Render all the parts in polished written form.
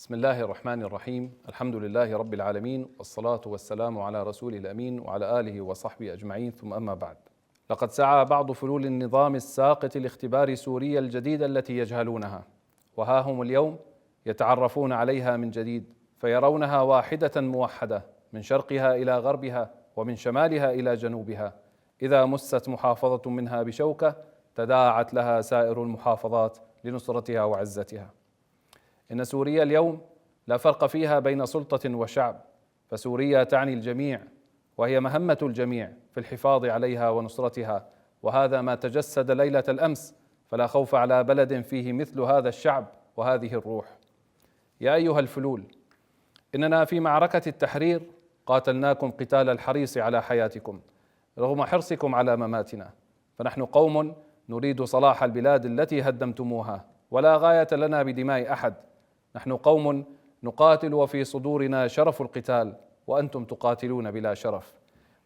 بسم الله الرحمن الرحيم. الحمد لله رب العالمين، والصلاة والسلام على رسوله الأمين وعلى آله وصحبه أجمعين، ثم أما بعد. لقد سعى بعض فلول النظام الساقط لاختبار سوريا الجديدة التي يجهلونها، وها هم اليوم يتعرفون عليها من جديد، فيرونها واحدة موحدة من شرقها إلى غربها ومن شمالها إلى جنوبها. إذا مست محافظة منها بشوكة تداعت لها سائر المحافظات لنصرتها وعزتها. إن سوريا اليوم لا فرق فيها بين سلطة وشعب، فسوريا تعني الجميع، وهي مهمة الجميع في الحفاظ عليها ونصرتها، وهذا ما تجسد ليلة الأمس، فلا خوف على بلد فيه مثل هذا الشعب وهذه الروح. يا أيها الفلول، إننا في معركة التحرير قاتلناكم قتال الحريص على حياتكم رغم حرصكم على مماتنا، فنحن قوم نريد صلاح البلاد التي هدمتموها، ولا غاية لنا بدماء أحد. نحن قوم نقاتل وفي صدورنا شرف القتال، وأنتم تقاتلون بلا شرف.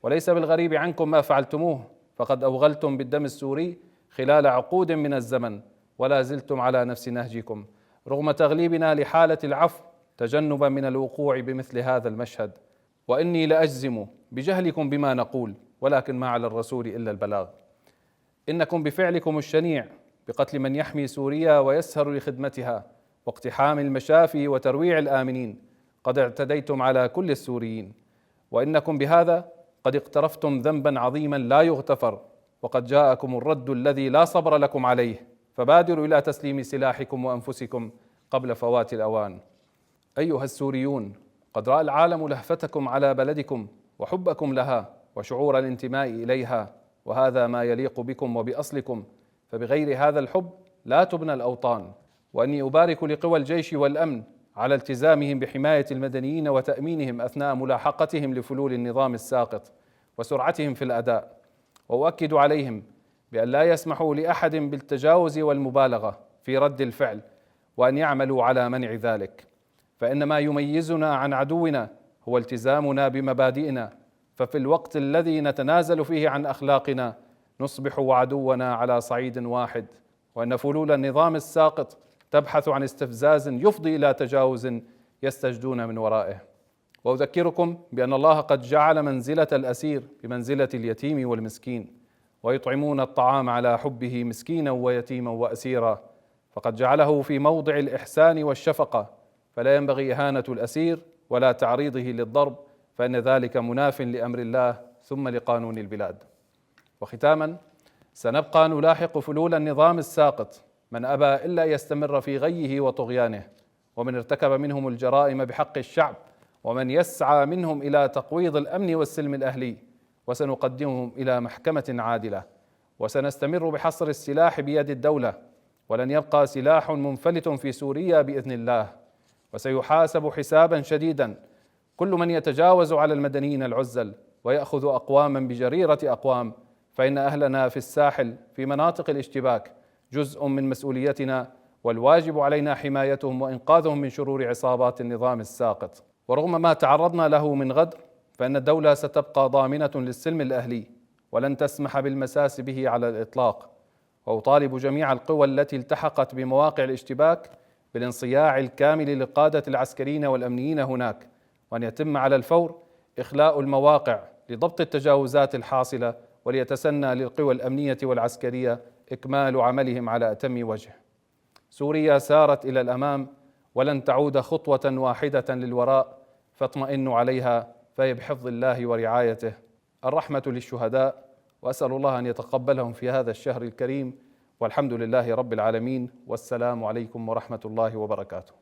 وليس بالغريب عنكم ما فعلتموه، فقد أوغلتم بالدم السوري خلال عقود من الزمن، ولا زلتم على نفس نهجكم رغم تغليبنا لحالة العفو تجنبا من الوقوع بمثل هذا المشهد. وإني لأجزم بجهلكم بما نقول، ولكن ما على الرسول إلا البلاغ. إنكم بفعلكم الشنيع بقتل من يحمي سوريا ويسهر لخدمتها واقتحام المشافي وترويع الآمنين قد اعتديتم على كل السوريين، وإنكم بهذا قد اقترفتم ذنبا عظيما لا يغتفر، وقد جاءكم الرد الذي لا صبر لكم عليه، فبادروا إلى تسليم سلاحكم وأنفسكم قبل فوات الأوان. أيها السوريون، قد رأى العالم لهفتكم على بلدكم وحبكم لها وشعور الانتماء إليها، وهذا ما يليق بكم وبأصلكم، فبغير هذا الحب لا تبنى الأوطان. وأني أبارك لقوى الجيش والأمن على التزامهم بحماية المدنيين وتأمينهم أثناء ملاحقتهم لفلول النظام الساقط وسرعتهم في الأداء، وأؤكد عليهم بأن لا يسمحوا لأحد بالتجاوز والمبالغة في رد الفعل، وأن يعملوا على منع ذلك، فإن ما يميزنا عن عدونا هو التزامنا بمبادئنا، ففي الوقت الذي نتنازل فيه عن أخلاقنا نصبح عدونا على صعيد واحد، وأن فلول النظام الساقط تبحث عن استفزاز يفضي إلى تجاوز يستجدون من ورائه. وأذكركم بأن الله قد جعل منزلة الأسير بمنزلة اليتيم والمسكين، ويطعمون الطعام على حبه مسكينا ويتيما وأسيرا، فقد جعله في موضع الإحسان والشفقة، فلا ينبغي إهانة الأسير ولا تعريضه للضرب، فإن ذلك مناف لأمر الله ثم لقانون البلاد. وختاما، سنبقى نلاحق فلول النظام الساقط من أبى إلا يستمر في غيه وطغيانه، ومن ارتكب منهم الجرائم بحق الشعب، ومن يسعى منهم إلى تقويض الأمن والسلم الأهلي، وسنقدمهم إلى محكمة عادلة. وسنستمر بحصر السلاح بيد الدولة، ولن يبقى سلاح منفلت في سوريا بإذن الله، وسيحاسب حسابا شديدا كل من يتجاوز على المدنيين العزل ويأخذ أقواما بجريرة أقوام، فإن أهلنا في الساحل في مناطق الاشتباك جزء من مسؤوليتنا، والواجب علينا حمايتهم وإنقاذهم من شرور عصابات النظام الساقط. ورغم ما تعرضنا له من غدر، فإن الدولة ستبقى ضامنة للسلم الأهلي ولن تسمح بالمساس به على الإطلاق. وأطالب جميع القوى التي التحقت بمواقع الاشتباك بالانصياع الكامل للقادة العسكريين والأمنيين هناك، وأن يتم على الفور إخلاء المواقع لضبط التجاوزات الحاصلة، وليتسنى للقوى الأمنية والعسكرية إكمال عملهم على أتم وجه. سوريا سارت إلى الأمام ولن تعود خطوة واحدة للوراء، فاطمئنوا عليها، فهي بحفظ الله ورعايته. الرحمة للشهداء، وأسأل الله أن يتقبلهم في هذا الشهر الكريم، والحمد لله رب العالمين، والسلام عليكم ورحمة الله وبركاته.